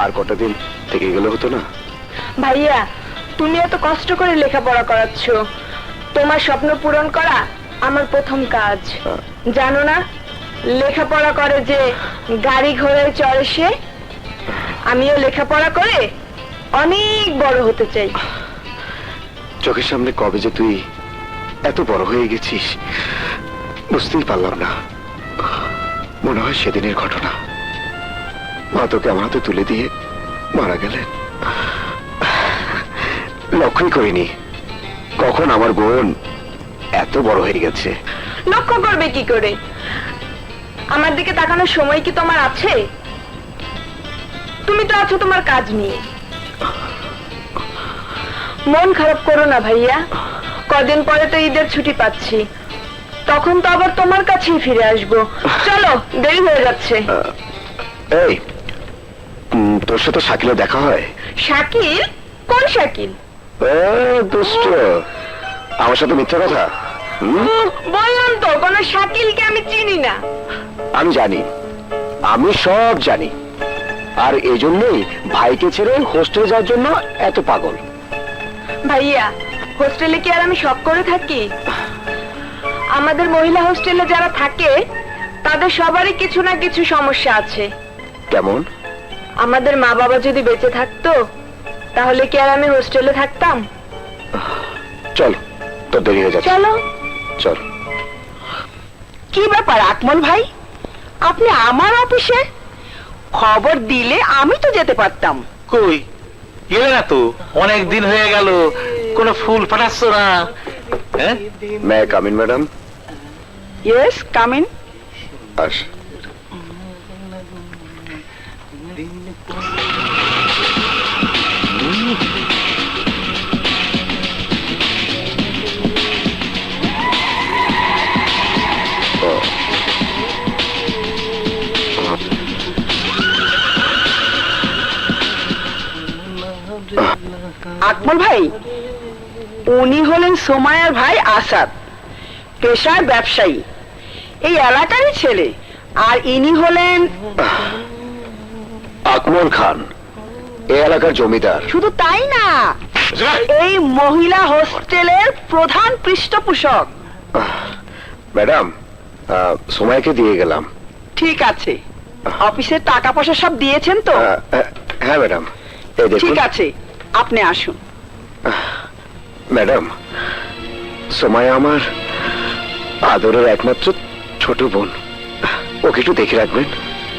আর কটা দিন থেকে গেলে হতো না? ভাইয়া, তুমি এত কষ্ট করে লেখাপড়া করাচ্ছ, তোমার স্বপ্ন পূরণ করা আমার প্রথম কাজ। জানো না, লেখাপড়া করে যে গাড়ি ঘোড়ায় চড়ে সে, আমিও লেখাপড়া করে অনেক বড় হতে চাই। চোখের সামনে কবে যে তুই এত বড় হয়ে গেছিস বুঝতেই পারলাম না। মনে হয় সেদিনের ঘটনা, মা তোকে আমার হাতে তুলে দিয়ে মারা গেলেন। লক্ষ্যই করিনি কখন আমার বোন এত বড় হয়ে গেছে। লক্ষ্য করবে কি করে? আমার দিকে তাকানোর সময় কি তোমার আছে? তুমি তো আছো তোমার কাজ নিয়ে। মন খারাপ করো না ভাইয়া, কদিন পরে তো ঈদের ছুটি পাচ্ছি, তখন তো আবার তোমার কাছেই ফিরে আসবো। চলো, দেরি হয়ে যাচ্ছে। এই, তোর সাথে শাকিলের দেখা হয়? শাকিল? কোন শাকিল? দুষ্ট, আমার সাথে মিথ্যা কথা। বললাম তো, কোন শাকিলকে আমি চিনি না। আমি জানি, আমি সব জানি, আর এই জন্যই ভাইকে ছেড়ে হোস্টেলে যাওয়ার জন্য এত পাগল। ভাইয়া, হোস্টেলে কি আর আমি শখ করে থাকি? আমাদের মহিলা হোস্টেলে যারা থাকে তাদের সবারই কিছু না কিছু সমস্যা আছে। কেমন? আমাদের মা বাবা যদি বেঁচে থাকতো তাহলে কি আর আমি হোস্টেলে থাকতাম? চল, তোর দেরি হয়ে যাচ্ছে। চলো। চল। কি ব্যাপার আকমল ভাই, আপনি আমার অফিসে? খবর দিলে আমি তো যেতে পারতাম। কই গেলে না তো, অনেক দিন হয়ে গেল, কোনো ফুল পাঠাচ্ছ না। হ্যাঁ, may I come in madam? Yes, come in. আস। আকমল ভাই, উনি হলেন সোমায়ার ভাই আসাদ, পেশায় ব্যবসায়ী, এই এলাকারই ছেলে। আর ইনি হলেন আকমল খান, এই এলাকার জমিদার। শুধু তাই না, এই মহিলা হোস্টেলের প্রধান পৃষ্ঠপোষক। ম্যাডাম, সময়কে দিয়ে গেলাম। ঠিক আছে, অফিসের টাকা পয়সা সব দিয়েছেন তো? হ্যাঁ ম্যাডাম, এই দেখুন। ঠিক আছে, আপনি আসুন। ম্যাডাম, সময় আমার আদরের একমাত্র ছোট বোন, ওকে একটু দেখে রাখবেন।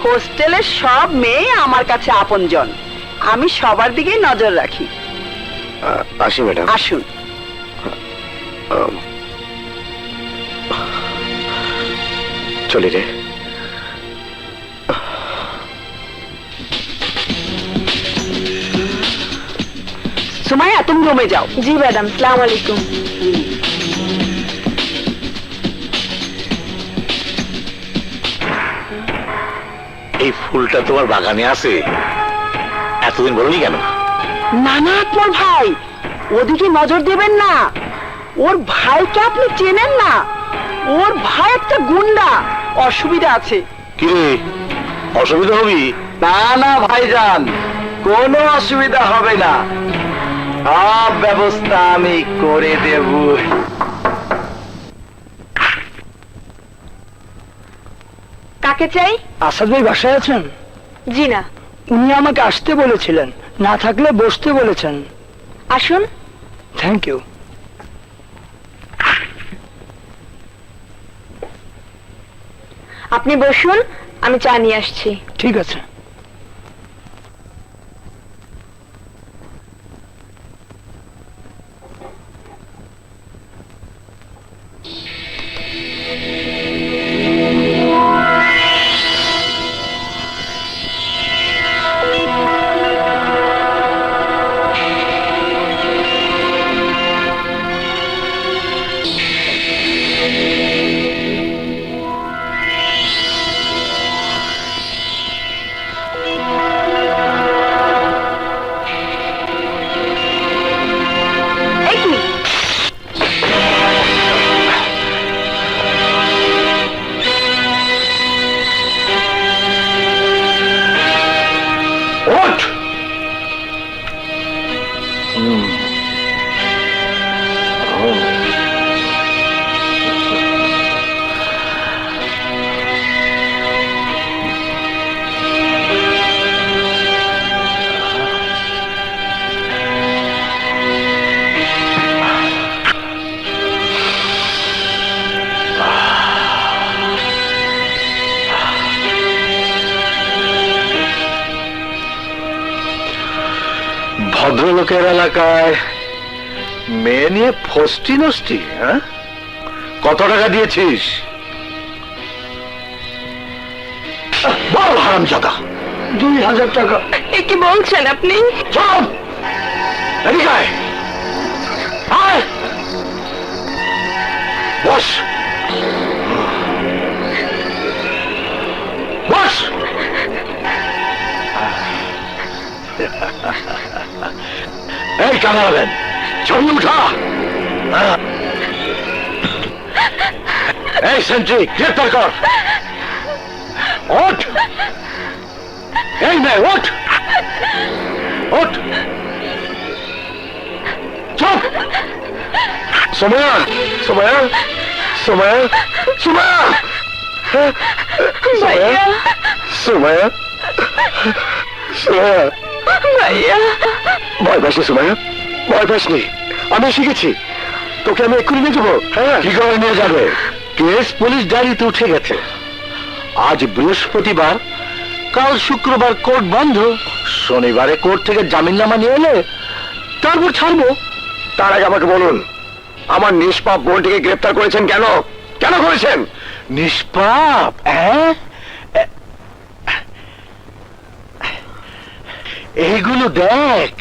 হোস্টেলের সব মেয়ে আমার কাছে আপনজন, আমি সবার দিকেই নজর রাখি। আসি ম্যাডাম। আসুন। চলি রে। সুমাইয়া, তুমি রুমে যাও। জি ম্যাডাম, আসসালামু আলাইকুম। এই ফুলটা তোমার বাগানে আছে, এতদিন বলনি কেন? না না আকমল ভাই, ওদিকে নজর দেবেন না। ওর ভাইকে আপনি চেনেন না, ওর ভাই একটা গুন্ডা, অসুবিধা আছে। কি রে, অসুবিধা হবি? না না ভাইজান, কোনো অসুবিধা হবে না, সব ব্যবস্থা আমি করে দেব। কাকে চাই? আসাদ ভাই বাসায় আছেন? জি না। উনি আমাকে আসতে বলেছিলেন, না থাকলে বসতে বলেছেন। আসুন। Thank you. আপনি বসুন, আমি চা নিয়ে আসছি। ঠিক আছে। ভদ্রলোকের এলাকায় মেয়ে নিয়ে ফষ্টি নষ্টি, হ্যাঁ? কত টাকা দিয়েছিস? বল হারামজাদা। 2000 টাকা। এ কি বলছেন আপনি? চল এদিকে আয়। আয়। বস বস। এই ক্যামেরাম্যান, ছবি উঠা। এই সেন্ট্রি, গ্রেপ্তার কর। ওঠ। এই মেয়ে, ওঠ ওঠ। চুপ। সময়া, সময়া, সময়া, সময়া, ভাইয়া, সময়া, সময়া। ভাইয়া, ভয় পাসনি সুমাইয়া, ভয় পাসনি। আমি শিখেছি, তোকে আমি এক্ষুনি নিয়ে যাবো। হ্যাঁ, কি করে নিয়ে যাবে? কেস পুলিশ ডায়েরিতে উঠে গেছে। আজ বৃহস্পতিবার, কাল শুক্রবার কোর্ট বন্ধ। শনিবারে কোর্ট থেকে জামিননামা নিয়ে এলে তারপর ছাড়বো। তার আগে আমাকে বলুন, আমার নিষ্পাপ বোনটিকে গ্রেপ্তার করেছেন কেন? কেন করেছেন? নিষ্পাপ? হ্যাঁ, এইগুলো দেখ।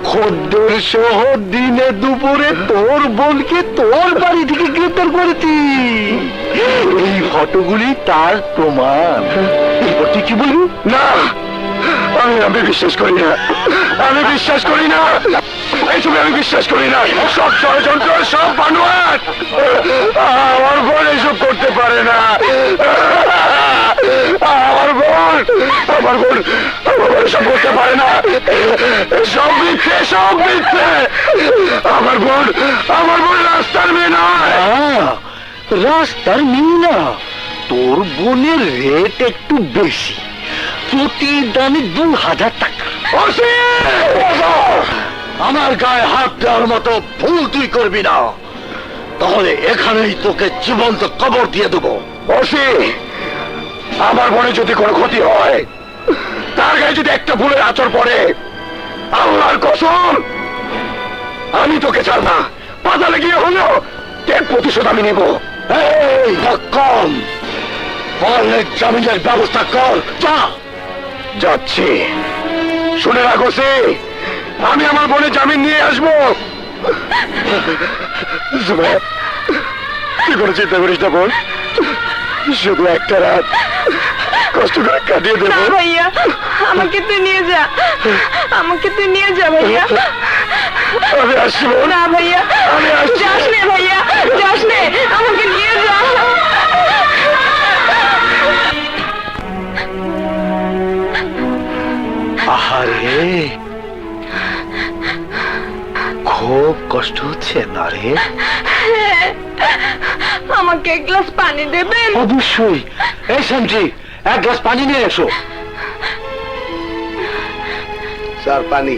খদ্দের সহ দিনে দুপুরে তোর বোনকে তোর বাড়ি থেকে গ্রেপ্তার করেছি। এই ফটোগুলি তার প্রমাণ। এরপর তুই কি বলবি? না, আমি বিশ্বাস করি না, আমি বিশ্বাস করি না, এইসব আমি বিশ্বাস করি না। সব ষড়যন্ত্র, সব বানোয়াট। আমার বোন এসব করতে পারে না। আমার বোন, আমার বোন, আমার বোন এসব করতে পারে না। সব মিথ্যে, সব মিথ্যে। আমার বোন, আমার বোন রাস্তার মেয়ে নয়। রাস্তার মেয়ে না, তোর বোনের রেট একটু বেশি, প্রতিদানে 2000 টাকা। আমার গায়ে হাত দেওয়ার মতো ভুল তুই করবি না, তাহলে এখানেই তোকে জীবন্ত কবর দিয়ে দেবো। বসে, আমার বোনের যদি কোনো ক্ষতি হয়, তার গায়ে যদি একটা ভুলের আচর পড়ে, আল্লাহর কসম আমি তোকে ছাড় না। পাতালে গিয়ে হলো এর প্রতিশোধ আমি নেব। এই কম, পারলে জামিনের ব্যবস্থা কর। যা। যাচ্ছি। শুনে রাখো সে, আমি আমার বোনের জামিন নিয়ে আসবো। সুমাইয়া, তুই কোনো চিন্তা করিস না বোন, শুধু একটা রাত কষ্ট করে কাটিয়ে না দেবো। ভাইয়া, আমাকে তুই নিয়ে যা, আমাকে তুই নিয়ে যা ভাইয়া। আমি আসছি বোন। না ভাইয়া, আমি আসছি। যাস নে ভাইয়া, যাস নে, আমাকে নিয়ে যা। আহারে, খুব কষ্ট হচ্ছে না রে? আমাকে এক গ্লাস পানি দেবেন? অবশ্যই। এই সেন্ট্রি, এক গ্লাস পানি নিয়ে এসো। স্যার, পানি।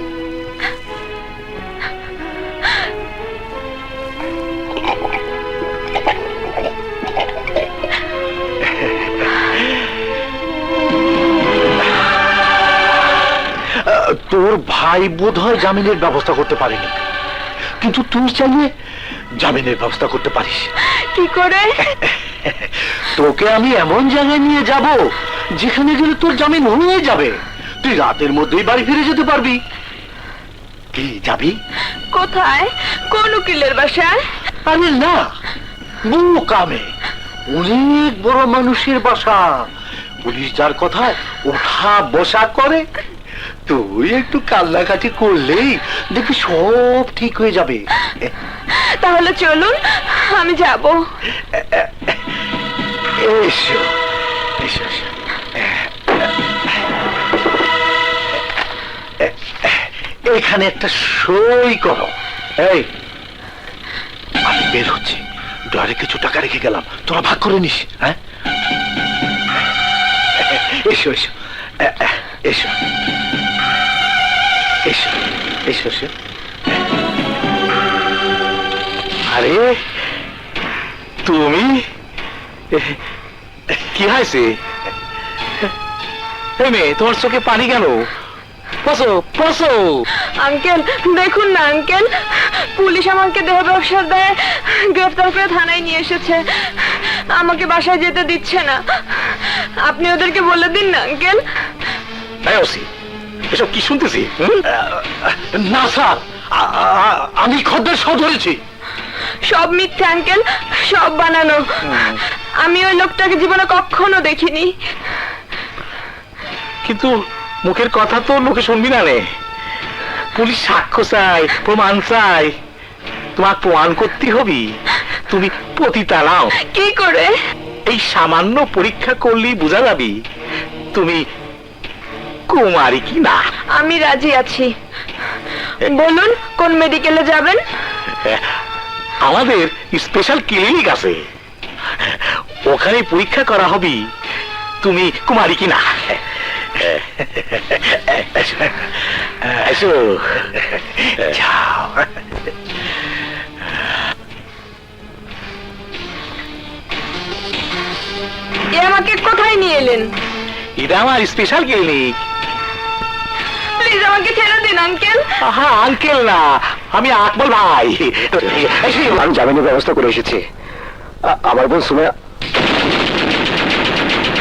তোর ভাই বোধ হয় জামিনের ব্যবস্থা করতে পারেনি, কিন্তু তুই চাইলে জামিনের ব্যবস্থা করতে পারিস। কি করে? তোকে আমি এমন জায়গায় নিয়ে যাব যেখানে গেলে তোর জামিন হয়ে যাবে। তুই রাতের মধ্যেই বাড়ি ফিরে যেতে পারবি। কি যাবি? কোথায়? কোন উকিলের বাসায়? আরে না, কামে অনেক বড় মানুষের বাসা। পুলিশ যার কথায় ওঠা বসা করে। তুই একটু কান্নাকাটি করলেই দেখবি সব ঠিক হয়ে যাবে। তাহলে চলুন, আমি যাব। এসো এসো এসো। এখানে একটা সই করো। এই, আমি বের হচ্ছি, ডরে কিছু টাকা রেখে গেলাম, তোরা ভাগ করে নিস। হ্যাঁ, এসো এসো এসো এসো এসো এসো। আরে তুমি কি হয়েছে? এই মেয়ে, তোমার চোখে পানি কেন? বসো বসো। আঙ্কেল দেখুন না আঙ্কেল, পুলিশ আমাকে দেহ ব্যবসার দায়ে গ্রেফতার করে থানায় নিয়ে এসেছে। আমাকে বাসায় যেতে দিচ্ছে না। আপনি ওদেরকে বলে দিন না আঙ্কেল। এই ওসি, এসব কি শুনতেছি? না স্যার, আমি খদ্দের সহ ধরেছি। সব মিথ্যে আঙ্কেল, সব বানানো। আমি ওই লোকটাকে জীবনে কখনো দেখিনি। কিন্তু মুখের কথা তো লোকে শুনবি না রে। পুলিশ সাক্ষ্য চাই, প্রমাণ চাই। তোমার প্রমাণ করতে হবি তুমি পতিতা নাও। কি করে? এই সামান্য পরীক্ষা করলেই বোঝা যাবি তুমি কুমারী কি না। আমি রাজি আছি। বলুন কোন মেডিকেলে যাবেন? আমাদের স্পেশাল ক্লিনিক আছে, ওখানে পরীক্ষা করা হবে তুমি কুমারী কি না। এসো যাও। এ আমাকে কোথায় নিয়ে এলেন? এটা আমার স্পেশাল ক্লিনিক। প্লিজ আমাকে ছেড়ে দিন আঙ্কেল। হ্যাঁ, আঙ্কেল না, আমি আকবর ভাই। আমি জামিনের ব্যবস্থা করে এসেছি। আমার বোন সুমাইয়া।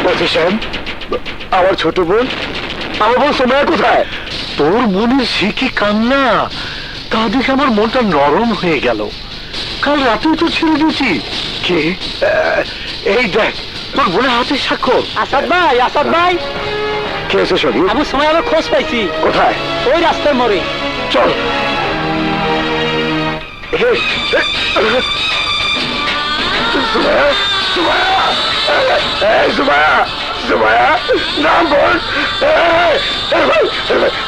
বলছি সাহেব, আমার ছোট বোন, আমার বোন সুমাইয়া কোথায়? তোর বোনের সে কি কান্না, তা দেখে আমার মনটা নরম হয়ে গেল। কাল রাতেই তো ছেড়ে দিয়েছি। কে? এই দেখ তোর বোনের হাতের স্বাক্ষর। আসাদ ভাই, আসাদ ভাই, কে এসে সবই? আমি সময় আমার খোঁজ পাইছি। কোথায়? ওই রাস্তার মোড়ে। চল। সুমাইয়া, সুমাইয়া, এই সুমাইয়া, সুমাইয়া, নাম বল।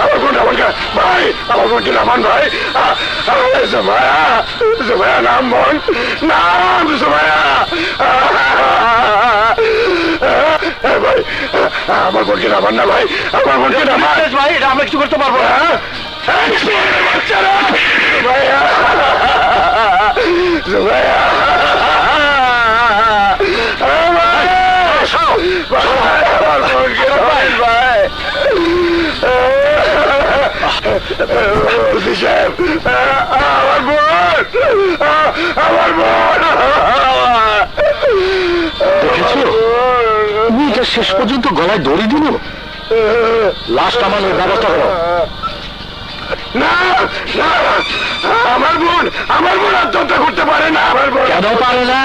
আমার বোন আমার ভাই, আমার বোনকে নামান ভাই। সুমাইয়া, সুমাইয়া নাম বল, নাম সুমাইয়া। ভাই আমার বোনকে নামান না ভাই, আমার বোনকে নামান ভাই। এটা আমরা কিছু করতে পারবো না। বাচ্চারা সুমাইয়া, সুমাইয়া, আমার বোন, আমার বোন। দেখেছো মেয়েটা শেষ পর্যন্ত গলায় দড়ি দিল। লাস্ট আমার ব্যবস্থা করো। না না, আমার বোন, আমার বোন আত্মহত্যা করতে পারে না। আমার বোন কেন পারে না?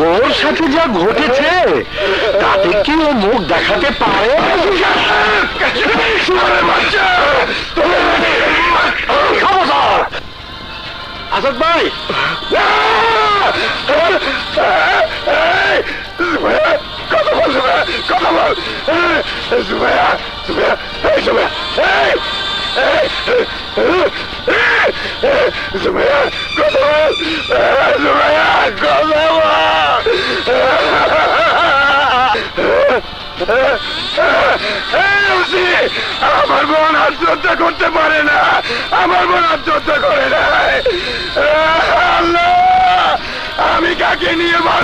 ওর সাথে যা ঘটেছে তাতে কি ও মুখ দেখাতে পারে? খবরদার! আসাদ ভাই, কথা বল, কথা বল। সুমাইয়া, সুমাইয়া, এই সুমাইয়া, সুমাইয়া, কথা বল। সুমাইয়া, কথা বল। আমার বোন আত্মহত্যা করতে পারে না, আমার বোন আত্মহত্যা করে না। আল্লাহ, আমি কাকে নিয়ে বল।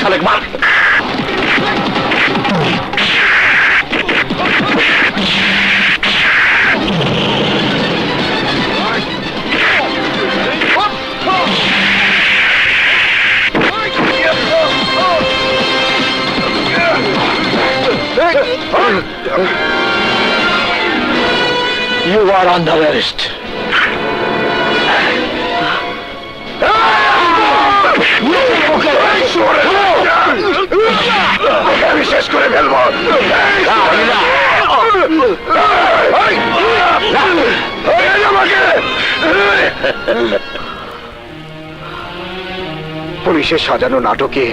সালেক মার। Hey! আর আন্ডার অ্যারেস্ট। আমি শেষ করে ফেলবো। পুলিশের সাজানো নাটকে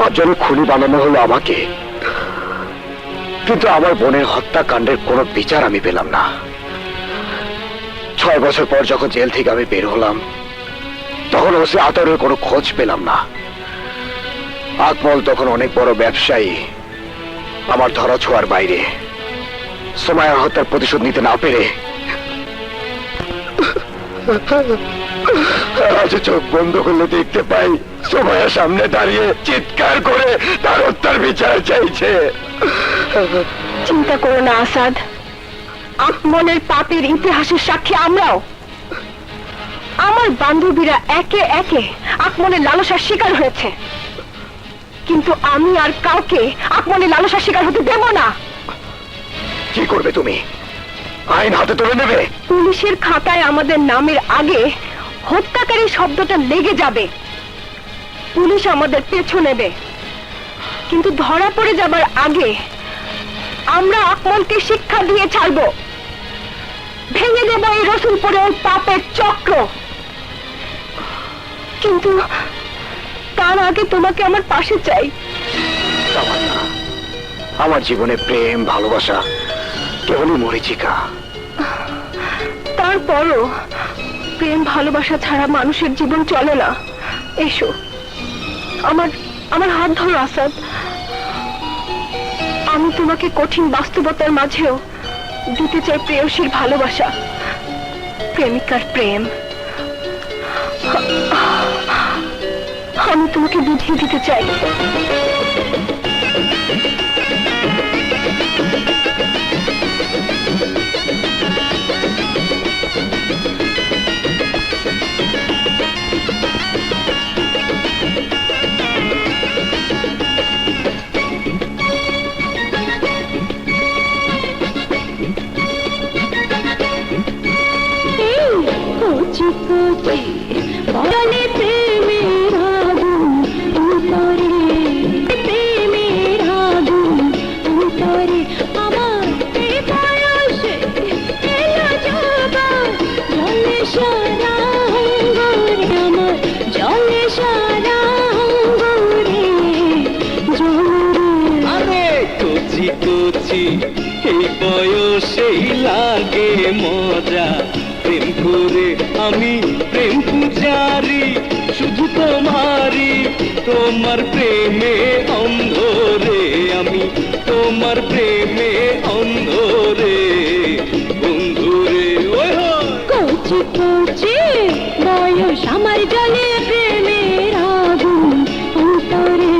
আজ যেন খুনি বানানো হলো আমাকে, কিন্তু আমার বোনের হত্যাকাণ্ডের কোনো বিচার আমি পেলাম না। 6 বছর পর যখন জেল থেকে আমি বের হলাম, তখন ওসি আতরের কোনো খোঁজ পেলাম না। আকমল তখন অনেক বড় ব্যবসায়ী, আমার ধরা ছোঁয়ার বাইরে। সোমায়ার হত্যার প্রতিশোধ নিতে না পেরে আজ চোখ বন্ধ করলে দেখতে পাই সোমায়ার সামনে দাঁড়িয়ে চিৎকার করে তার হত্যার বিচার চাইছে। চিন্তা করো না আসাদ, আকমলের পাপের ইতিহাসের সাক্ষী আমরাও। আমার বান্ধবীরা একে একে আকমলের লালসার শিকার হয়েছে, কিন্তু আমি আর কাউকে আকমলের লালসার শিকার হতে দেব না। কি করবে তুমি? আইন হাতে তুলে নেবে? পুলিশের খাতায় আমাদের নামের আগে হত্যাকারী শব্দটা লেগে যাবে। পুলিশ আমাদের পেছু নেবে, কিন্তু ধরা পড়ে যাবার আগে আমরা আকমলকে শিক্ষা দিয়ে ছাড়বো। ভেঙে দেব এই রসুলপুরের পাপের চক্র। কিন্তু তার আগে তোমাকে আমার পাশে চাই। তামান্না, আমার জীবনে প্রেম ভালোবাসা কেবলই মরীচিকা। তারপরও প্রেম ভালোবাসা ছাড়া মানুষের জীবন চলে না। এসো, আমার আমার হাত ধরো আসাদ। আমি তোমাকে কঠিন বাস্তবতার মাঝেও দিতে চাই প্রেয়সীর ভালোবাসা, প্রেমিকার প্রেম। আমি তোমাকে বুঝিয়ে দিতে চাই। বলে প্রেমের আগুন উপরে, প্রেমের আগুন উপরে আমার এই বয়সে এলো জবান, জলে সারা অঙ্গরে আমার, জলে সারা অঙ্গরে জলে। আরে কচি কচি এই বয়সেই লাগে মজা, প্রেম করে আমি প্রেম পূজারি, শুধু তোমারই, তোমার প্রেমে অন্ধ রে আমি, তোমার প্রেমে অন্ধ রে বন্ধু রে। ওই কচি কচি বয়স আমার, জলে প্রেমের আগুন উপরে।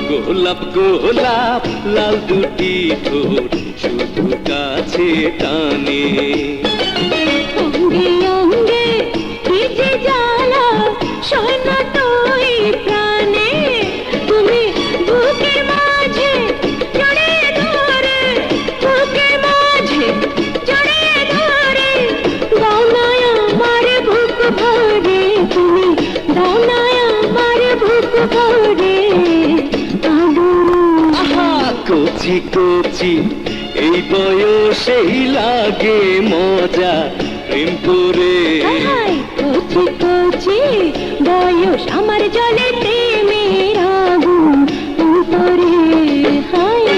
গোলাপ গোলাপ লাল দুটি ঠোঁট শুধু কাছে টানে, অঙ্গে অঙ্গে ভিজে জ্বালা সয় না তুই প্রাণে, তুমি বুকের মাঝে জড়িয়ে ধরে, বুকের মাঝে জড়িয়ে ধরে, দাও না আমার বুক ভরে, তুমি দাও না আমার বুক ভরে। আহা কচি কচি এই বয়সেই লাগে মজা, প্রেম করে। কচি কচি বয়স আমার, জলে প্রেমের আগুন উপরে। হায়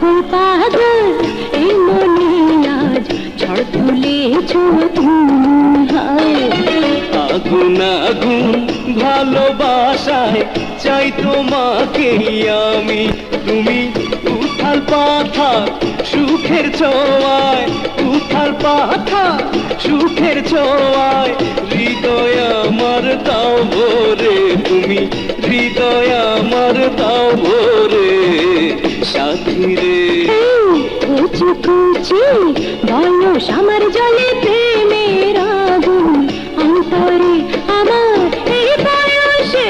পাগল পাগল এই মনে আজ ঝড় তুলেছ তুমি হায়। আগুন আগুন ভালোবাসায় চাই তোমাকে আমি, তুমি উথাল পাথাল সুখের ছোঁয়ায়, উথাল পাথাল সুখের ছোঁয়ায়, হৃদয় আমার দাও ভরে তুমি, হৃদয় আমার দাও ভরে সাথী রে। কুচি কুচি বয়স আমার জলে প্রেমের আগুন অন্তরে আমার এই বয়সে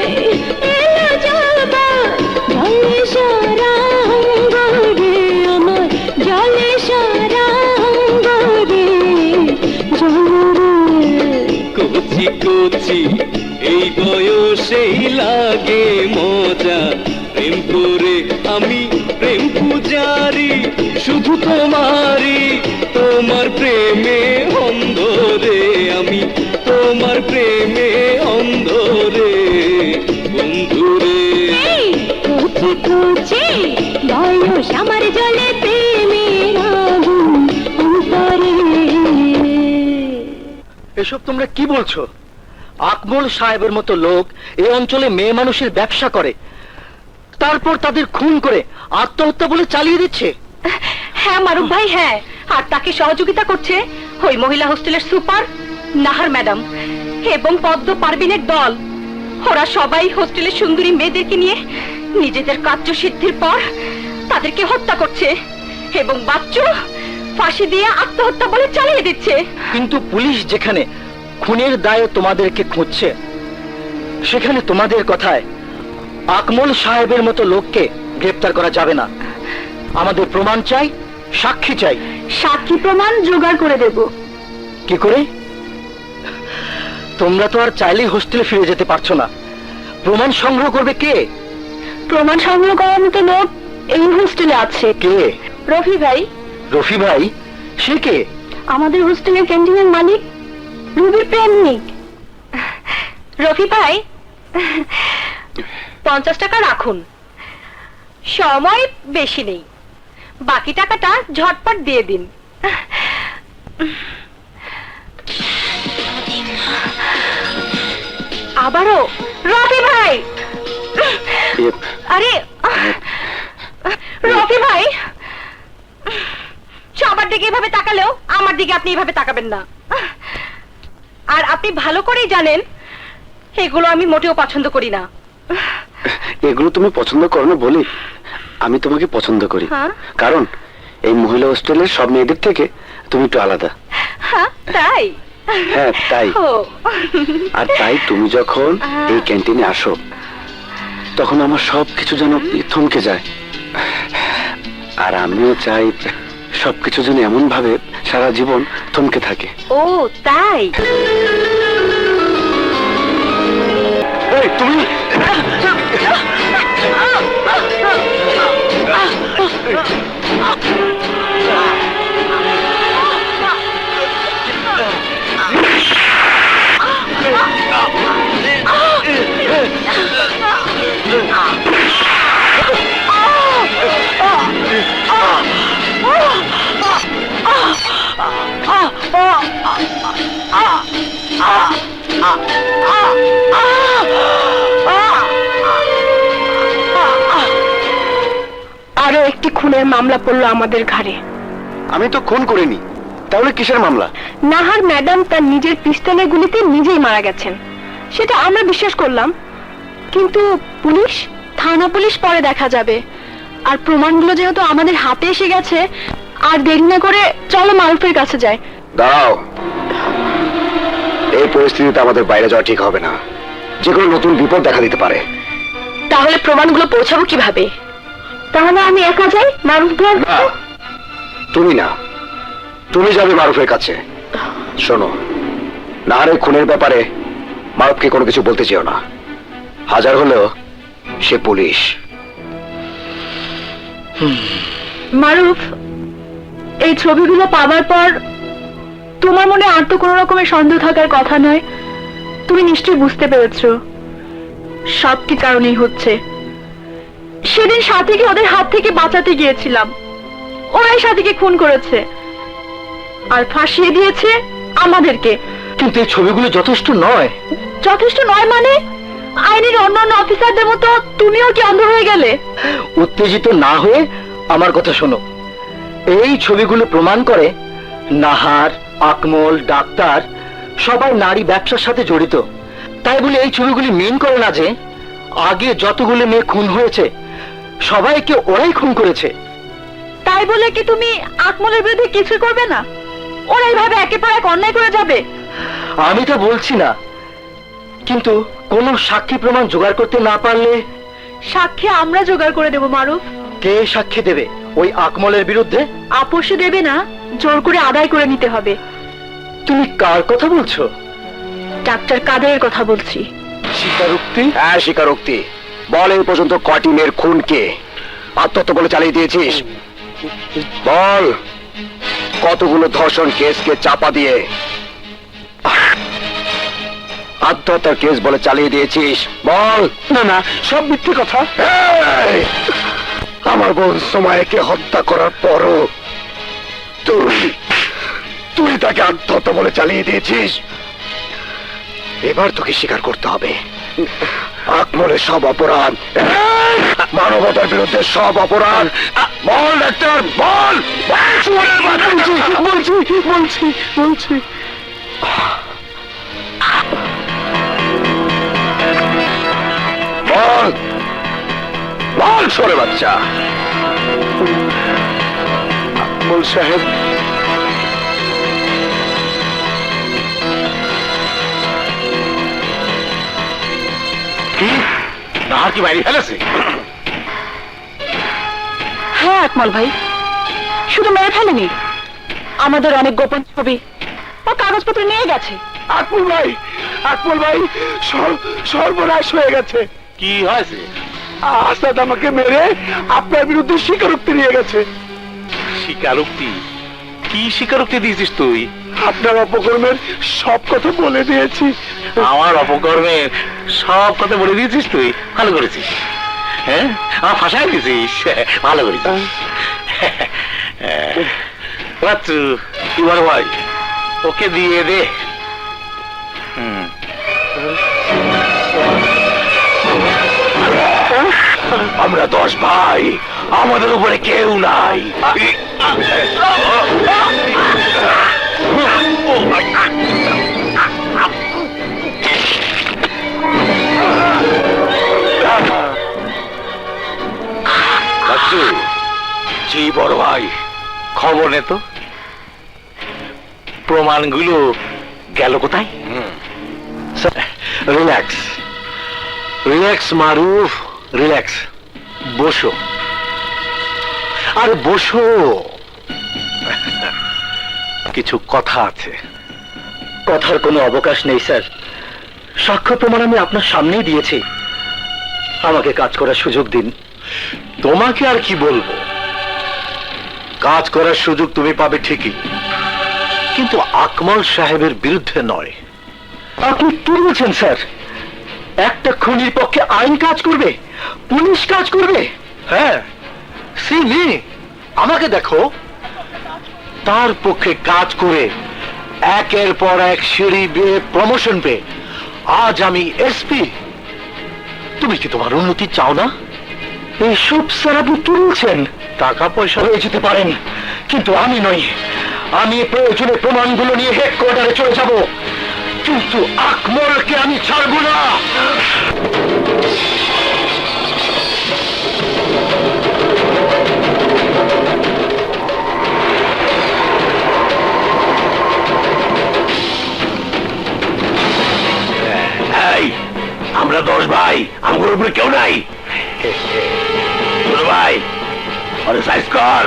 এলো জলবার জলে সারা অঙ্গরে আমার জলে সারা অঙ্গরে জলে। কচি কচি এই বয়সেই লাগে মজা, প্রেম করে আমি প্রেম পূজারি শুধু তোমারই, তোমার প্রেমে অন্ধ রে আমি, তোমার প্রেমে অন্ধ রে বন্ধু রে। কুচি কুচি বয়স আমার জলে প্রেমের আগুন অন্তরে। এসব তোমরা কি বলছো? আকমল সাহেবের মতো লোক এই অঞ্চলে মেয়ে মানুষের ব্যবসা করে, তারপর তাদের খুন করে আত্মহত্যা বলে চালিয়ে দিচ্ছে। হ্যাঁ মারুফ ভাই, হ্যাঁ। আর তাকে সহযোগিতা করছে ওই মহিলা হোস্টেলের সুপার নাহার ম্যাডাম এবং পদ্ম পারবিনের দল। ওরা সবাই হোস্টেলের সুন্দরী মেয়েদেরকে নিয়ে নিজেদের কার্য সিদ্ধির পর তাদেরকে হত্যা করছে এবং বাচ্চু ফাঁসি দিয়ে আত্মহত্যা বলে চালিয়ে দিচ্ছে। কিন্তু পুলিশ যেখানে খুনের দায়ে তোমাদেরকে খুঁজছে, সেখানে তোমাদের কথায় আকমল সাহেবের মতো লোককে গ্রেফতার করা যাবে না। আমাদের প্রমাণ চাই, সাক্ষী চাই। সাক্ষী প্রমাণ জোগাড় করে দেব। কি করে? তোমরা তো আর চাইলেই হোস্টেলে ফিরে যেতে পারছো না। প্রমাণ সংগ্রহ করবে কে? প্রমাণ সংগ্রহ করার মতো লোক এই হোস্টেলে আছে। কে? রফি ভাই। রফি ভাই? সে কে? আমাদের হোস্টেলের ক্যান্টিনের মালিক, রুবির প্রেমিক। রফি ভাই, 50 টাকা রাখুন, সময় বেশি নেই, বাকি টাকাটা ঝটপট দিয়ে দিন। আবারও রফি ভাই। আরে রফি ভাই, সবার দিকে এভাবে তাকালেও আমার দিকে আপনি এভাবে তাকাবেন না। আর আপনি ভালো করেই জানেন এগুলো আমি মোটেও পছন্দ করি না। এগুলো তুমি পছন্দ করো না বলি আমি তোমাকে পছন্দ করি। হ্যাঁ? কারণ এই মহিলা হোস্টেলের সব মেয়েদের থেকে তুমি একটু আলাদা। হ্যাঁ, তাই? হ্যাঁ, তাই। ও। আর তাই তুমি যখন এই ক্যান্টিনে আসো তখন আমার সবকিছু যেন থমকে যায়। আর আমিও চাই সবকিছু যেন এমন ভাবে সারা জীবন থমকে থাকে। ও তাই? এই তুমি আরো একটি খুনের মামলা পড়লো আমাদের ঘাড়ে। আমি তো খুন করিনি, তাহলে কিসের মামলা? নাহার ম্যাডাম তার নিজের পিস্তলের গুলিতে নিজেই মারা গেছেন, সেটা আমরা বিশ্বাস করলাম। কিন্তু পুলিশ, থানা পুলিশ পরে দেখা যাবে। আর প্রমাণগুলো যেহেতু আমাদের হাতে এসে গেছে, আর দেরি না করে চলো মারুফের কাছে যাই। দাও, এই পরিস্থিতিতে আমাদের বাইরে যাওয়া ঠিক হবে না। যে কোনো নতুন বিপদ দেখা দিতে পারে। তাহলে প্রমাণগুলো পৌঁছাবো কিভাবে? তাহলে আমি একা যাই মারুফ ভাই? না, তুমি না, তুমি যাবে মারুফের কাছে। শোনো, নাহারের খুনের ব্যাপারে মারুফকে কোনো কিছু বলতে চেও না। হাজার হলেও সে পুলিশ। মারুফ, এই ছবিগুলো পাওয়ার পর তোমার মনে আর তো কোনো রকমের সন্দেহ থাকার কথা নয়। তুমি নিশ্চয়ই বুঝতে পেরেছো সব কি কারণেই হচ্ছে। সেদিন সাথীকে ওদের হাত থেকে বাঁচাতে গিয়েছিলাম, ওরাই সাথীকে খুন করেছে আর ফাঁসিয়ে দিয়েছে আমাদেরকে। কিন্তু এই ছবিগুলো যথেষ্ট নয়। যথেষ্ট নয় মানে? আইনের অন্যান্য অফিসারদের মতো তুমিও কি অন্ধ হয়ে গেলে? উত্তেজিত না হয়ে আমার কথা শোনো। এই ছবিগুলো প্রমাণ করে নাহার, আকমল, ডাক্তার সবাই নারী ব্যবসার সাথে জড়িত। তাই বলে এই ছবিগুলি মিন করে না যে আগে যতগুলো মেয়ে খুন হয়েছে সবাইকে ওরাই খুন করেছে। তাই বলে কি তুমি আকমলের বিরুদ্ধে কিছু করবে না? ওরা এইভাবে একের পর এক অন্যায় করে যাবে। আমি তো বলছি না, কিন্তু কোনো সাক্ষী প্রমাণ জোগাড় করতে না পারলে? সাক্ষী আমরা জোগাড় করে দেব মারুফ। কে সাক্ষী দেবে ওই আকমলের বিরুদ্ধে? আপোষে দেবে না, জোর করে আদায় করে নিতে হবে। তুমি কার কথা বলছো? ডাক্তার কাদেরের কথা বলছি। স্বীকারোক্তি? হ্যাঁ, স্বীকারোক্তি। বল এই পর্যন্ত কটি মেয়ের খুন কে আত্মহত্যা বলে চালিয়ে দিয়েছিস? বল কতগুলো ধর্ষণ কেসকে চাপা দিয়ে আত্মহত্যার কেস বলে চালিয়ে দিয়েছিস? বল। না না, সব মিথ্যে কথা। এই, আমার বোন সোমায়াকে হত্যা করার পরও তুই তাকে আত্মহত্যা বলে চালিয়ে দিয়েছিস। এবার তোকে স্বীকার করতে হবে আকমলের সব অপরাধ, মানবতার বিরুদ্ধে সব অপরাধ। বল ডাক্তার, বল। বলছি। বল বল সরে বাচ্চা। আকমল সাহেব নাহার কি বাইরে ফেলেছে? হ্যাঁ আকমল ভাই, শুধু মেরে ফেলেনি, আমাদের অনেক গোপন ছবি ও কাগজপত্র নিয়ে গেছে। আকমল ভাই সর্বনাশ হয়ে গেছে। কি হয়েছে? আসাদ আমাকে মেরে আপনার বিরুদ্ধে স্বীকারোক্তি নিয়ে গেছে। স্বীকারোক্তি? কি স্বীকারোক্তি দিয়েছিস তুই? আপনার অপকর্মের সব কথা বলে দিয়েছি। আমার অপকর্মের সব কথা বলে দিয়েছিস তুই? ভালো করেছিস। হ্যাঁ, আমার ফাঁসাই দিয়েছিস। ভালো করেছিস। বাচ্চু, কি বড় ভাই, ওকে দিয়ে দে। আমরা 10 ভাই, আমাদের উপরে কেউ নাই। বাচ্চু, জি বড় ভাই। খবর নে তো, প্রমাণগুলো গেল কোথায়? রিল্যাক্স রিল্যাক্স মারুফ, রিল্যাক্স। বসো, আরে বসো, কিছু কথা আছে। কথার কোনো অবকাশ নেই স্যার। সাক্ষ্য প্রমাণ আমি আপনার সামনেই দিয়েছি। আমাকে কাজ করার সুযোগ দিন। তোমাকে আর কি বলবো, কাজ করার সুযোগ তুমি পাবে ঠিকই, কিন্তু আকমল সাহেবের বিরুদ্ধে নয়। আপনি কি বলছেন স্যার? একটা খুনির পক্ষে আইন কাজ করবে, পুলিশ কাজ করবে? হ্যাঁ, সিমি, আমাকে দেখো, তার পক্ষে কাজ করে একের পর এক সিঁড়ি বেয়ে প্রমোশন পেয়ে আজ আমি এসপি। তুমি কি তোমার উন্নতি চাও না? এসব স্যার আপনি কি বলছেন? টাকা পয়সা হয়ে যেতে পারেন, কিন্তু আমি নই। আমি প্রয়োজনে প্রমাণগুলো নিয়ে হেডকোয়ার্টারে চলে যাব, কিন্তু আকমলকে আমি ছাড়বো না। এই, আমরা 10 ভাই, আমার উপরে কেউ নাই। বড় ভাই, আরে সাইজ কর।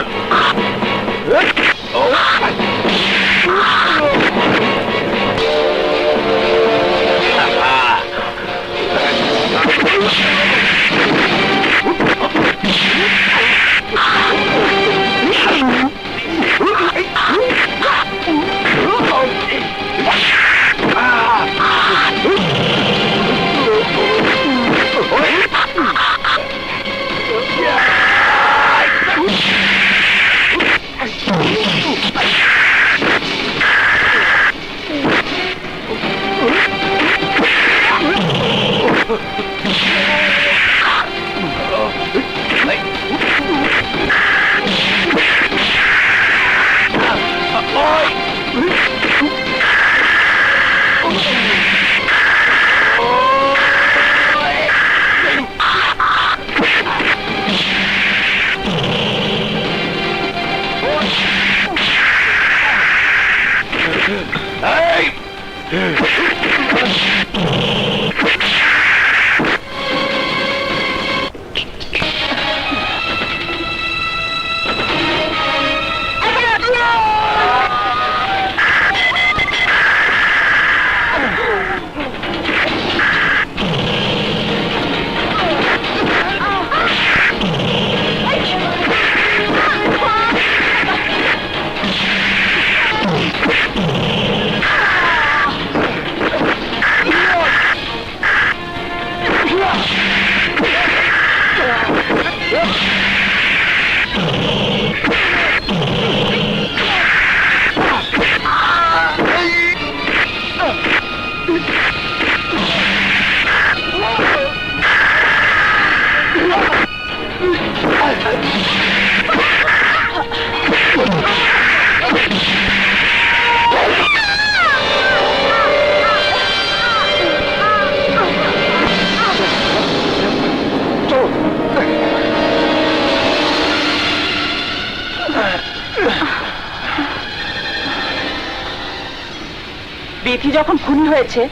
বেথি যখন খুন হয়েছে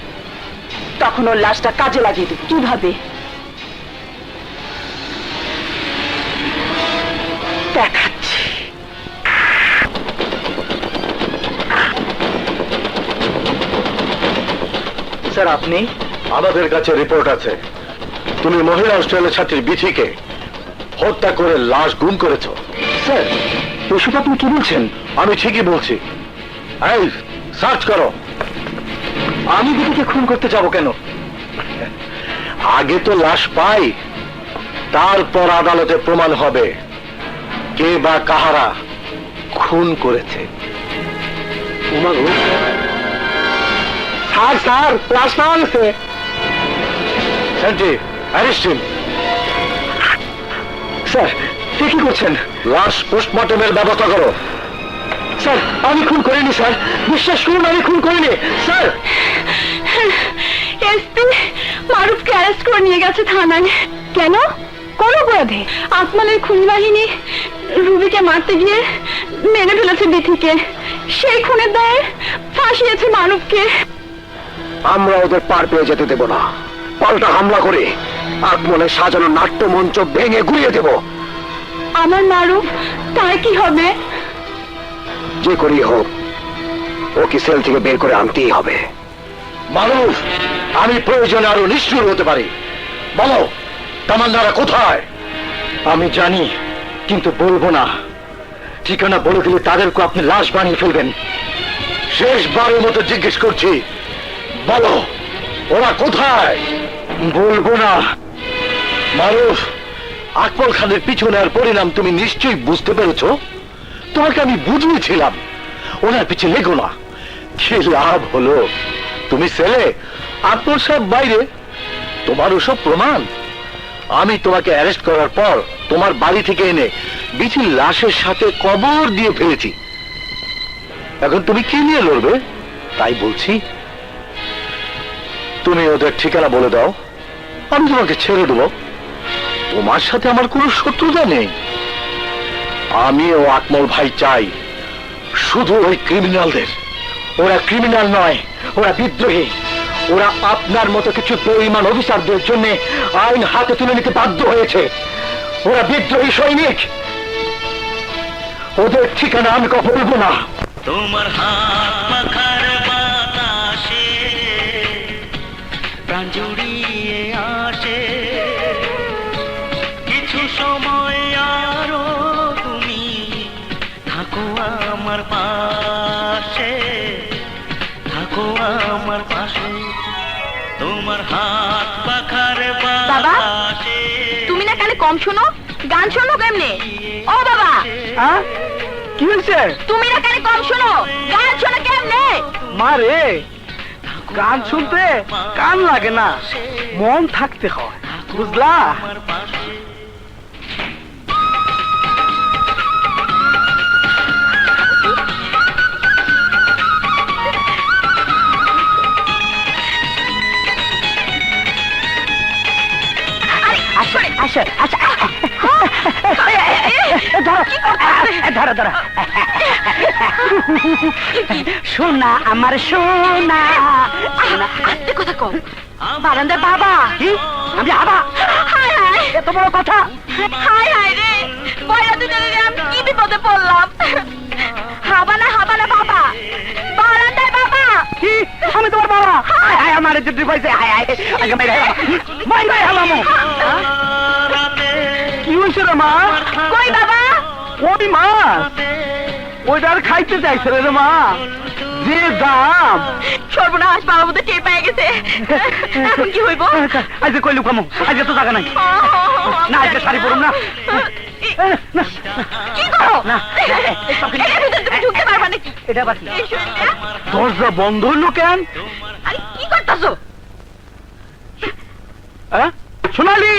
তখন ওর লাশটা কাজে লাগিয়ে দিত। কিভাবে? দেখাচ্ছি। স্যার আপনি? আমাদের কাছে রিপোর্ট আছে তুমি মহিলা হোস্টেলের ছাত্রী বিথিকে হত্যা করে লাশ গুম করেছো। স্যার এসব আপনি কি বলছেন? আমি ঠিকই বলছি। এই সার্চ করো। আমি বিথিকে খুন করতে যাব কেন? আগে তো লাশ পাই, তারপর আদালতে প্রমাণ হবে কে বা কাহারা খুন করেছে। স্যার স্যার লাশ পাওয়া গেছে। Centi arrest him. স্যার কে কি করছেন? লাশ পোস্টমর্টমের ব্যবস্থা করো। স্যার আমি খুন করিনি স্যার, বিশ্বাস করুন আমি খুন করিনি স্যার। এসপি মারুফকে অ্যারেস্ট করে নিয়ে গেছে থানায়। কেন? কোন অপরাধে? আকমালের খুন বাহিনী রুবিকে মারতে গিয়ে মেরে ফেলেছে বিথিকে। সেই খুনের দায়ে ফাঁসিয়েছে মারুফকে। আমরা ওদের পার পেয়ে যেতে দেব না, পাল্টা হামলা করে আকমলের সাজানো নাট্যমঞ্চ ভেঙে গুড়িয়ে দেব। আমার মারুফ, তাই কি হবে? যে করি হোক ওকে সেল থেকে বের করে আনতেই হবে। মানুষ আমি প্রয়োজনে আরো নিষ্ঠুর হতে পারি। বলো তামান্নারা কোথায়? আমি জানি কিন্তু বলবো না। ঠিকানা বলে দিলে তাদেরকে আপনি লাশ বানিয়ে ফেলবেন। শেষবারের মতো জিজ্ঞেস করছি, বলো ওরা কোথায়? বলবো না। মারুফ, আকমল খানের পিছু নেওয়ার পরিণাম তুমি নিশ্চয়ই বুঝতে পেরেছো। তোমাকে আমি বুঝিয়েছিলাম ওনার পিছে লেগো না। কি লাভ হলো? তুমি ছেলে, আকমল সাহেব বাইরে, তোমার ওসব প্রমাণ। আমি তোমাকে অ্যারেস্ট করার পর তোমার বাড়ি থেকে এনে বিথির লাশের সাথে কবর দিয়ে ফেলেছি। এখন তুমি কি নিয়ে লড়বে? তাই বলছি তুমি ওদের ঠিকানা বলে দাও, আমি তোমাকে ছেড়ে দেবো। তোমার সাথে আমার কোনো শত্রুতা নেই। আমি ও আকমল ভাই চাই শুধু ওই ক্রিমিনালদের। ওরা ক্রিমিনাল নয়, ওরা বিদ্রোহী। ওরা আপনার মতো কিছু বেঈমান অফিসারদের জন্য আইন হাতে তুলে নিতে বাধ্য হয়েছে। ওরা বিদ্রোহী সৈনিক। ওদের ঠিকানা আমি কখনো বলবো না। তোমার হাত পাখার বাতাসে প্রাণ জুড়িয়ে আসে, কিছু সময় আরো তুমি থাকো আমার পাশে, থাকো আমার পাশে। তোমার হাত পাখার বাতাসে। তুমি না কানে কম শোনো, গান শোনো কেমনে? ও বাবা, কি হয়েছে? তুমি না কানে কম শোনো, গান শোনো কেমনে? মা রে, গান শুনতে কান লাগে না, মন থাকতে হয়, বুঝলা? আমার পাশে। আসো আসো, ধরো ধরো। সোনা আমার সোনা, আস্তে কথা কও। বারান্দার বাবা। কি? আমি আবা? হায় হায়, এত বড় কথা? হায় হায় রে, বয়রা দুজনে রে আমি কি বিপদে পড়লাম। হাবানা হাবানা বাবা, বারান্দার বাবা। কি? আমি তোমার বাবা? হায় হায়, আমার যদি কইছে হায় হায়, আগে মেরে হালামো। কি হয়েছে রে মা? কই বাবা? ওই মা, ওইটা আর খাইতে চাইছে রে মা, যে দাম। সর্বনাশ, বাবা বোধহয় টের পেয়ে গেছে। এখন কি হইব? আজ কইলু কামো, আজ তো জায়গা নাই। না আজকে শাড়ি পরুন না। কি করো না, এর ভিতর তুমি ঢুকতে পারবা নাকি? এটা আবার কি? এই শরীরটা? দরজা বন্ধ হলো কেন? আরে কি করতেছো? হ্যাঁ? সোনালি,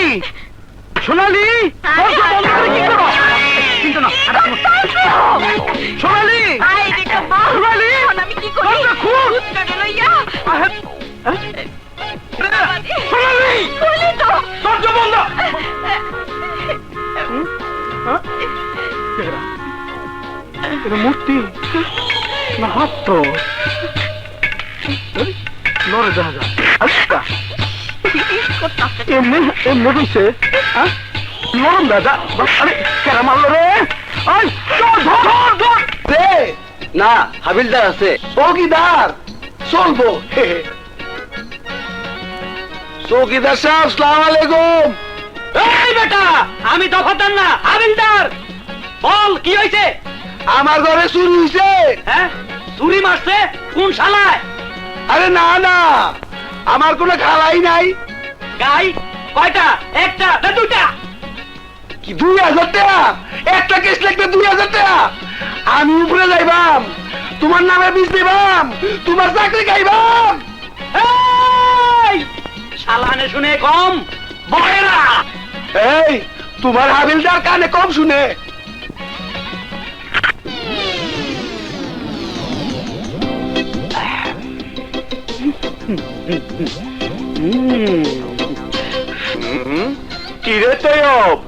সোনালি, দরজা বন্ধ করে কি করো? চিন্তা না, সোনালি, আই রেখা বাহ, সোনালি, আমি কি করি? দরজা খুল। ভূতটাকে লইয়া। সোনালি, খুলে তো। দরজা বন্ধ। এটা মূর্তি না হাত তো নড়ে দেখা যায়। আচ্ছা এমনি এমনি রয়েছে নরম দাদা। আরে কেন মারলো রে? আই ধর ধর ধর। না হাবিলদার আছে। চৌকিদার চলবো। চৌকিদার সাহেব আসসালামু আলাইকুম। এই বেটা, আমি দফাদার না হাবিলদার। বল কি হয়েছে? আমার ঘরে চুরি হয়েছে। হ্যাঁ, চুরি মারছে কোন শালায়? আরে না না, আমার কোনো খালাই নাই। গাই কয়টা? একটা না দুইটা? কি 2000 টাকা? একটা কেস লাগবে 2000 টাকা। আমি উপরে যাইবাম, তোমার নামে বীজ দিবাম, তোমার চাকরি খাইবাম। এই শালানে শুনে কম বয়রা। এই তোমার হাবিলদার কানে কম শুনে। কি রে তৈয়ব,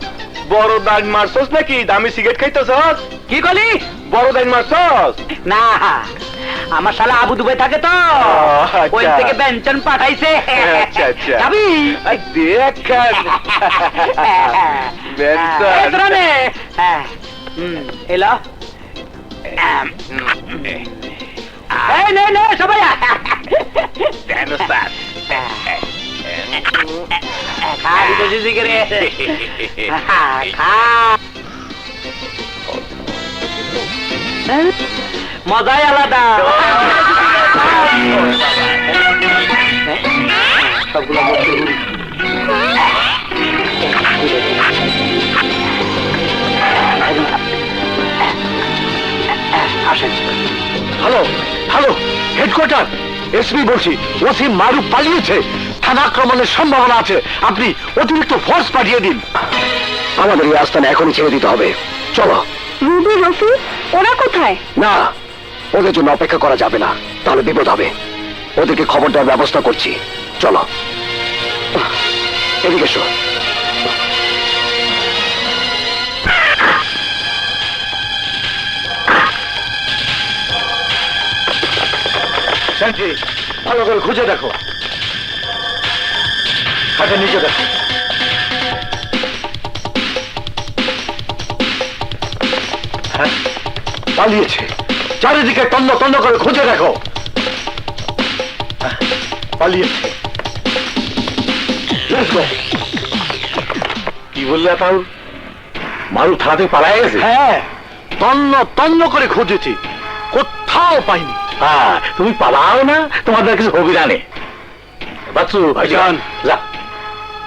বড় দান মারছস নাকি? দামি সিগারেট খাইতেছস? কি কলি? বড় দান মারছস? না, আমার শালা আবু দুবাই থাকে তো, ওই থেকে বেঞ্চন পাঠাইছে। আচ্ছা, আচ্ছা। যাবি? দেখ বেঞ্চন। এই তোরা নে। এলো এই নে নে সবাই খা বসে সিগারেট খা। মজাই আলাদা। সবগুলো হ্যালো হ্যালো, হেডকোয়ার্টার এসপি বলছি। ওসি মারুফ পালিয়েছে, থানা আক্রমণের সম্ভাবনা আছে। আপনি অতিরিক্ত ফোর্স পাঠিয়ে দিন। আমাদের এই আস্থানে এখনই ছেড়ে দিতে হবে। চলো। রুবি রফি ওরা কোথায়? না, ওদের জন্য অপেক্ষা করা যাবে না, তাহলে বিপদ হবে। ওদেরকে খবর দেওয়ার ব্যবস্থা করছি। চলো এদিকে এসো। সেন্ট্রি, ভালো করে খুঁজে দেখো, খাটের নিচে দেখো। হ্যাঁ, পালিয়েছে। চারিদিকে তন্ন তন্ন করে খুঁজে দেখো। হ্যাঁ, পালিয়েছে। Let's go. কি বললে তাহলে? মারু থানাতে পালায় গেছে? হ্যাঁ, তন্ন তন্ন করে খুঁজেছি, কোথাও পাইনি। হ্যাঁ, তুমি পালাও না, তোমাদের কিছু হবি না নে। বাচ্চু ভাইজান যা,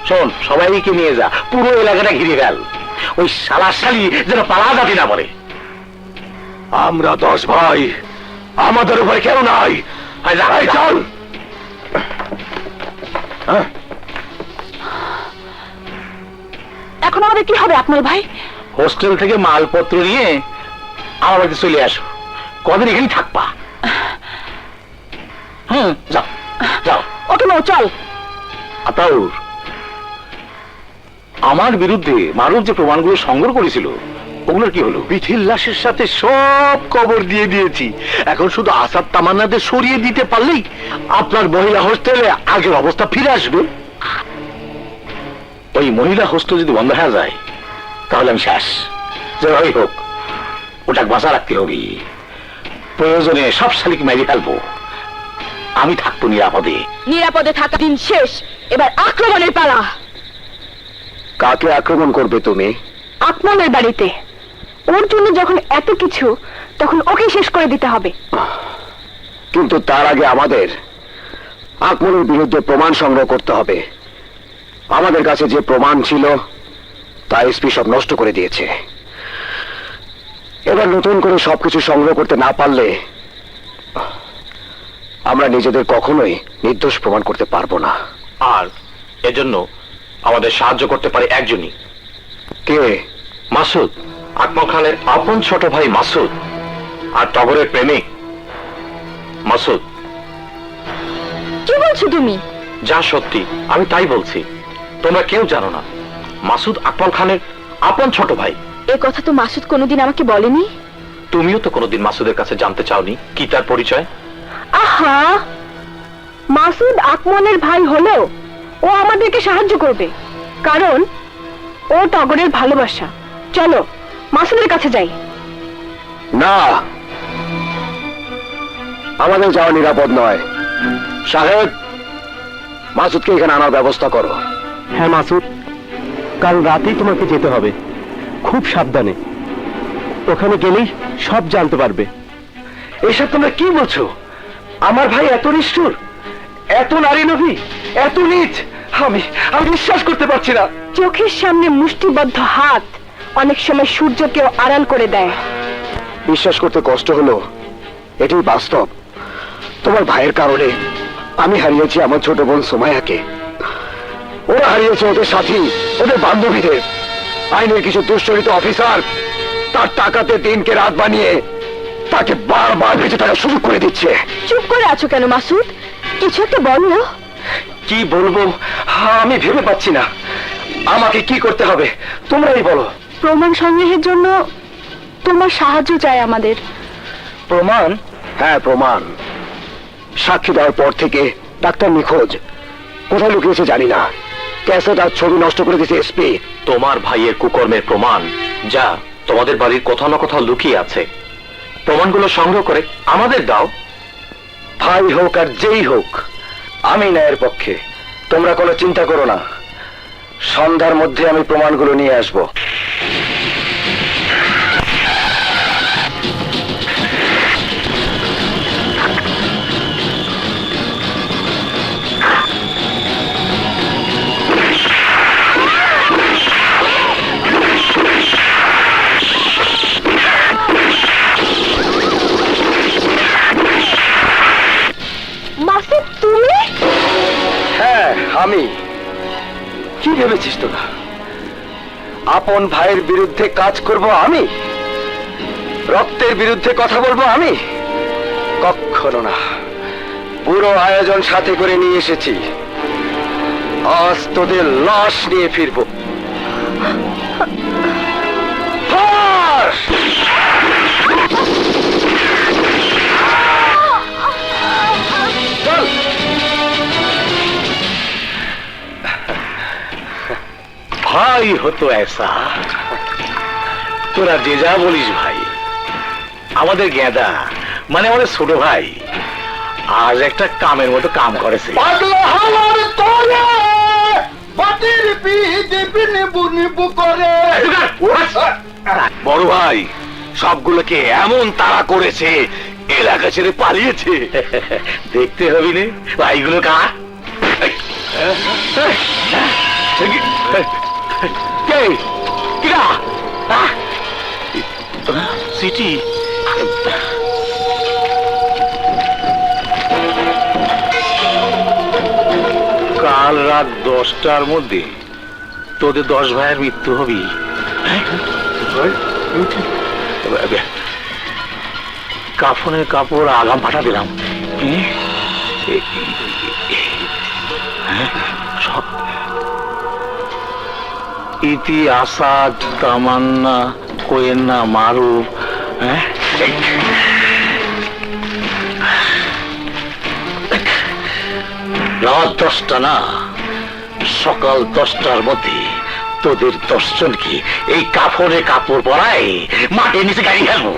শোন সবাইকে নিয়ে যা, পুরো এলাকাটা ঘিরে ফেল। ওই শালা শালি যেন পালা যাতি না বলে। আমরা 10 ভাই, আমাদের উপরে কেউ নাই। চল। এখন আমাদের কি হবে আকমল ভাই? হোস্টেল থেকে মালপত্র নিয়ে আমার বাড়িতে চলে আসো, কদিন এখানে থাকবা। যাও যাও। ওকে নাও, চল। আতাউর, আমার বিরুদ্ধে মারুফ যে প্রমাণগুলো সংগ্রহ করেছিল ওগুলোর কি হলো? বিথির লাশের সাথে সব কবর দিয়ে দিয়েছি। এখন শুধু আসাদ তামান্নাদের সরিয়ে দিতে পারলেই আপনার মহিলা হোস্টেলে আগের অবস্থা ফিরে আসবে। ওই মহিলা হোস্টেল যদি বন্ধ হয়ে যায় তাহলে আমি শেষ। যেভাবেই হোক ওটা বাঁচা রাখতে হবে। প্রয়োজনে সব শালিকে মেরে ফেলবো, আমি থাকবো নিরাপদে। নিরাপদে থাকা দিন শেষ, এবার আক্রমণের পালা। কাকে আক্রমণ করবে তুমি? আকমলের বাড়িতে। ওর জন্য যখন এত কিছু, তখন ওকে শেষ করে দিতে হবে। কিন্তু তার আগে আমাদের আকমলের বিরুদ্ধে প্রমাণ সংগ্রহ করতে হবে। আমাদের কাছে যে প্রমাণ ছিল তাই এসপি সব নষ্ট করে দিয়েছে। এবার নতুন করে সবকিছু সংগ্রহ করতে না পারলে আমরা নিজেদের কখনোই নির্দোষ প্রমাণ করতে পারবো না। আর এজন্য আমাদের সাহায্য করতে পারে একজনই। কে? মাসুদ, আকমল খানের আপন ছোট ভাই মাসুদ, আর টগরের প্রেমিক মাসুদ। কি বলছো তুমি? যা সত্যি আমি তাই বলছি, তোমরা কেউ জানো না মাসুদ আকমল খানের আপন ছোট ভাই। এ কথা তো মাসুদ কোনোদিন আমাকে বলেনি। তুমিও তো কোনোদিন মাসুদের কাছে জানতে চাওনি কি তার পরিচয়। আহা, মাসুদ আকমলের ভাই হলেও ও আমাদেরকে সাহায্য করবে, কারণ ও টগরের ভালোবাসা। চলো মাসুদের কাছে যাই। না, আমাদের যাওয়া নিরাপদ নয়। সাহেব, মাসুদকে এখানে আনার ব্যবস্থা করো। হ্যাঁ মাসুদ, কাল রাতেই তোমাকে যেতে হবে, খুব সাবধানে। ওখানে গেলেই সব জানতে পারবে। এসব তোমরা কি বলছো? আমার ভাই এত নিষ্ঠুর, এত নারী লোভী, এত নীচ, আমি বিশ্বাস করতে পারছি না। চোখের সামনে মুষ্টিবদ্ধ হাত অনেক সময় সূর্যকেও আড়াল করে দেয়। বিশ্বাস করতে কষ্ট হলো, এটাই বাস্তব। তোমার ভাইয়ের কারণে আমি হারিয়েছি আমার ছোট বোন সোমায়াকে, ওরা হারিয়েছে ওদের সাথী, ওদের বান্ধবীদের। আইনের কিছু দুশ্চরিত অফিসার তার টাকাতে দিনকে রাত বানিয়ে তাকে বারবার বেঁচে থাকা শুরু করে দিচ্ছে। চুপ করে আছো কেন মাসুদ? কিছু একটা বলো। কি বলবো আমি ভেবে পাচ্ছি না। আমাকে কি করতে হবে তোমরাই বলো। প্রমাণ সংগ্রহের জন্য তোমার সাহায্য চাই আমাদের। প্রমাণ? হ্যাঁ, প্রমাণ। সাক্ষী দেওয়ার পর থেকে ডাক্তার নিখোঁজ, কোথায় লুকিয়েছে জানি না। ক্যাসেট আর ছবি নষ্ট করে দিয়েছে এসপি। তোমার ভাইয়ের কুকর্মের প্রমাণ যা তোমাদের বাড়ির কোথাও না কোথাও লুকিয়ে আছে, প্রমাণগুলো সংগ্রহ করে আমাদের দাও। ভাই হোক আর যেই হোক, আমি ন্যায়ের পক্ষে। তোমরা কোনো চিন্তা করো না, সন্ধ্যার মধ্যে আমি প্রমাণগুলো নিয়ে আসবো। মাসুদ, তুমি? হ্যাঁ, আমি। কি ভেবেছিস তোরা আপন ভাইয়ের বিরুদ্ধে কাজ করব আমি? রক্তের বিরুদ্ধে কথা বলবো আমি? কখনো না। পুরো আয়োজন সাথে করে নিয়ে এসেছি, আজ তোদের লাশ নিয়ে ফিরবো। ফাঁস! চল। ভাই হতো ऐसा, তোরা যে যা বলিস ভাই, আমাদের গেঁদা মানে আমাদের ছোট ভাই আজ একটা কামের মতো কাম করেছে। বড় ভাই সবগুলোকে এমন তাড়া করেছে, এলাকা ছেড়ে পালিয়েছে। দেখতে হবে না ভাইগুলো কার। সিটি কাল রাত 10টার মধ্যে তোদের 10 ভাইয়ের মৃত্যু হবে। কাফনের কাপড় আগাম পাঠা দিলাম। সব ইতি আসাদ তামান্না কোয়েন্না মারুফ। রাত 10টা না, সকাল 10টার মধ্যে তোদের 10 জনকে এই কাফনে কাপড় পরায় মাটির নিচে গাড়ি ফেলবো।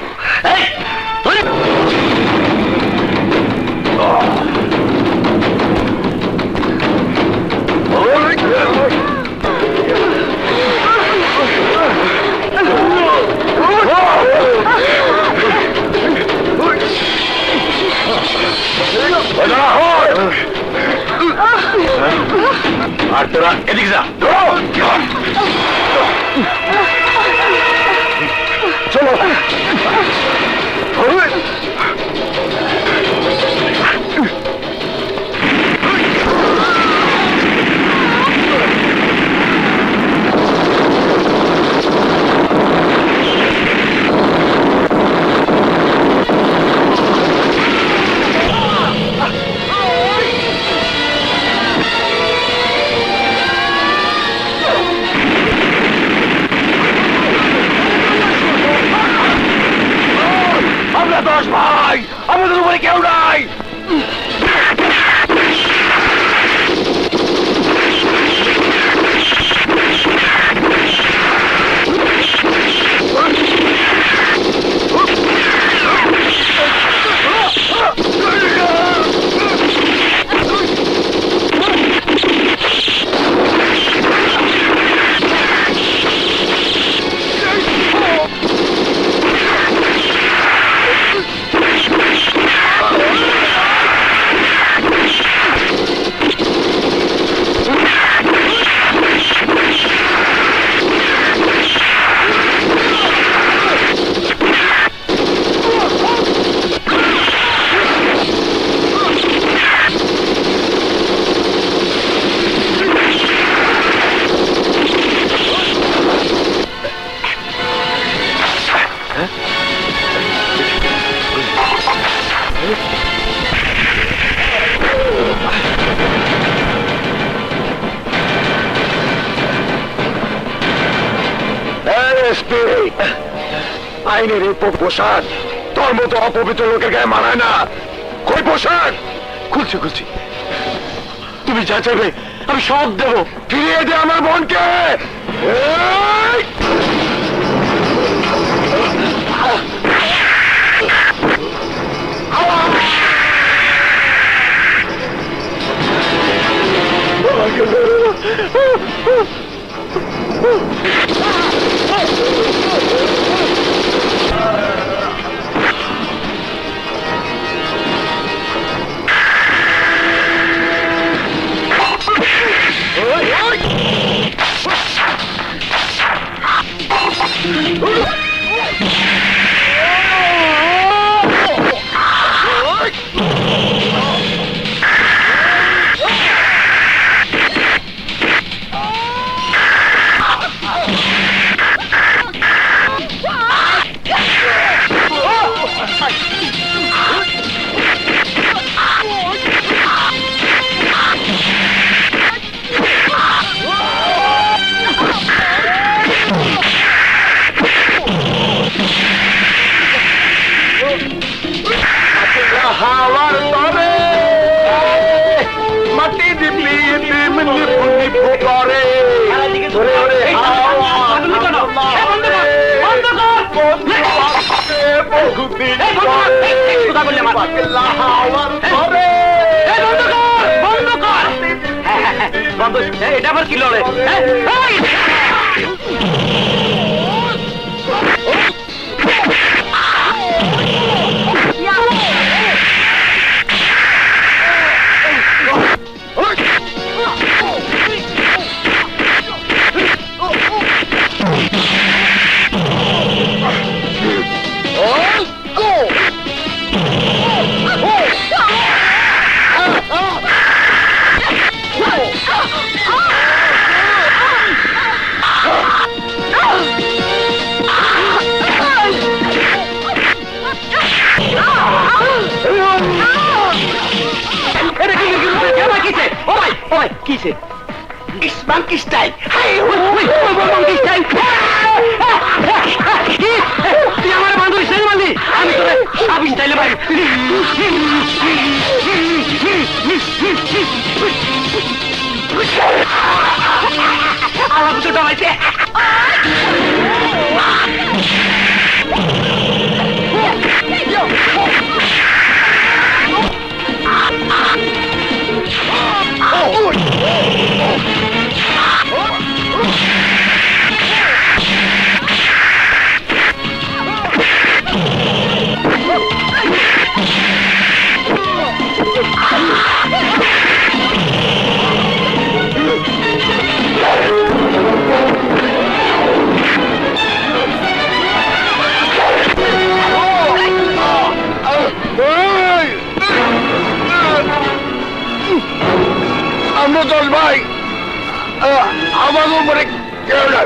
আর তোরা এদিকে যা। চলো আমরা 10 ভাই, আমাদের উপরে কেউ নাই। আইনের এই পোশাক তোর মতো অপবিত্র লোকের গায়ে মানায় না। কই পোশাক? খুলছি খুলছি, তুমি যা চাইবে আমি সব দেবো। ফিরিয়ে দে আমার বোনকে। এই! হাওয়ার তরে মাটি দিবলি দিম নিপু নিপু করে ধরে ধরে এটা আবার কি লড়ে? কিসে বাঙ্কি স্টাইল আমার বান্ধব স্টাইল মারলি আমি তোরে সব স্টাইলে মারি আমার দুটো হয়েছে বুঝছস ভাই? আমার উপরে কেউ নাই।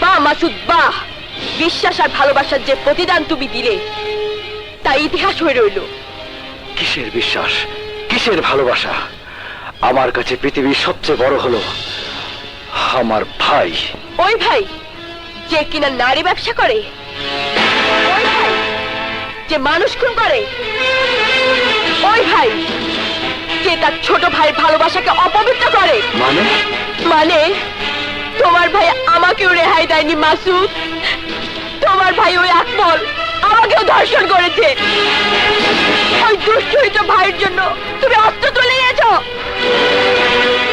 বাহ মাসুদ বাহ, বিশ্বাস আর ভালোবাসার যে প্রতিদান তুমি দিলে তা ইতিহাস হয়ে রইল। কিসের বিশ্বাস, কিসের ভালোবাসা? আমার কাছে পৃথিবীর সবচেয়ে বড় হলো আমার ভাই। ওই ভাই যে কিনা নারী ব্যবসা করে, ওই ভাই যে মানুষ খুন করে, ওই ভাই যে তার ছোট ভাইয়ের ভালোবাসাকে অপবিত্র করে। মানে তোমার ভাই আমাকেও রেহাই দেয়নি মাসুদ, তোমার ভাই ওই আকমল আমাকেও ধর্ষণ করেছে। ওই দুশ্চরিত্র ভাইয়ের জন্য তুমি অস্ত্র তুলে নিয়েছো।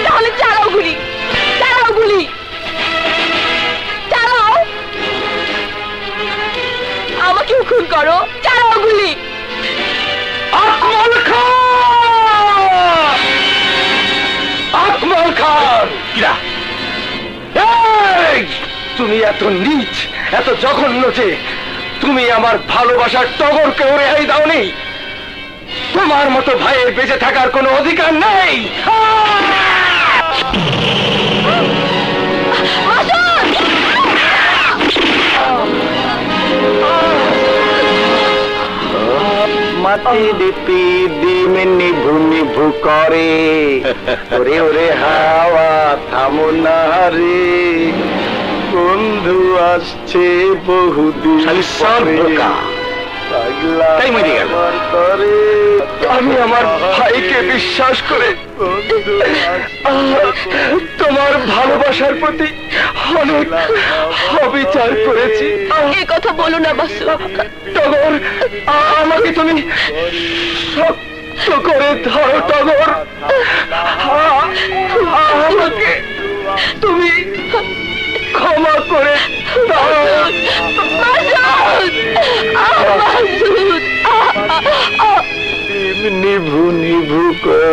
তাহলে চালাও গুলি, চালাও গুলি, চালাও, আমাকেও খুন করো, চালাও গুলি। আকমল খান! আকমল খান! কিরা? এই! তুমি এত নীচ, এত জঘন্য যে তুমি আমার ভালোবাসার টগরকে রেহাই দাওনি। তোমার মতো ভাইয়ের বেঁচে থাকার কোনো অধিকার নেই। মাটির দিম নিভু নিভু করে, ওরে ওরে হাওয়া থামো না রে, বন্ধু আসছে বহুদিন পরে। পাগলা আমার করে, আমি আমার ভাইকে বিশ্বাস করে তোমার ভালোবাসার প্রতি অনেক অবিচার করেছি। এই কথা বলো না মাসুদ। টগর, আমাকে তুমি শক্ত করে ধরো টগর, আমাকে তুমি ক্ষমা করে দাও। দিম নিভু নিভু করে।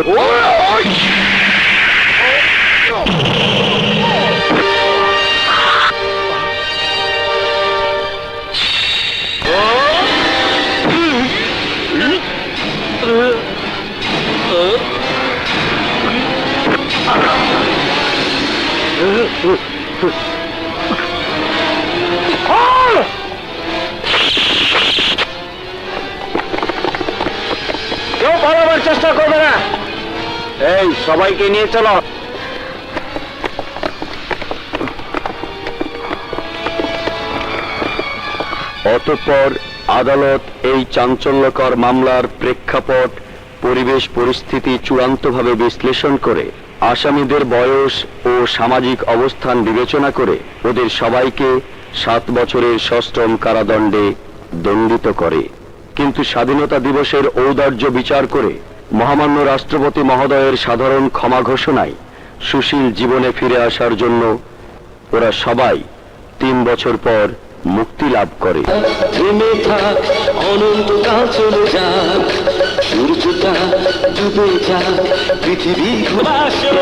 কেউ পালাবার চেষ্টা করবে না। এই সবাইকে নিয়ে চলো। অতঃপর আদালত এই চাঞ্চল্যকর মামলার প্রেক্ষাপট, পরিবেশ পরিস্থিতি চূড়ান্তভাবে বিশ্লেষণ করে আসামিদের বয়স ও সামাজিক অবস্থান বিবেচনা করে ওদের সবাইকে 7 বছরের সশ্রম কারাদণ্ডে দণ্ডিত করে। কিন্তু স্বাধীনতা দিবসের ঔদার্য বিচার করে মহামান্য রাষ্ট্রপতি মহোদয়ের সাধারণ ক্ষমা ঘোষণায় সুশীল জীবনে ফিরে আসার জন্য ওরা সবাই 3 বছর পর মুক্তি লাভ করে। থেমে থাক, অনন্তকাল চলে যাক, সূর্যটা ডুবে যাক, পৃথিবী ঘুরে আসো।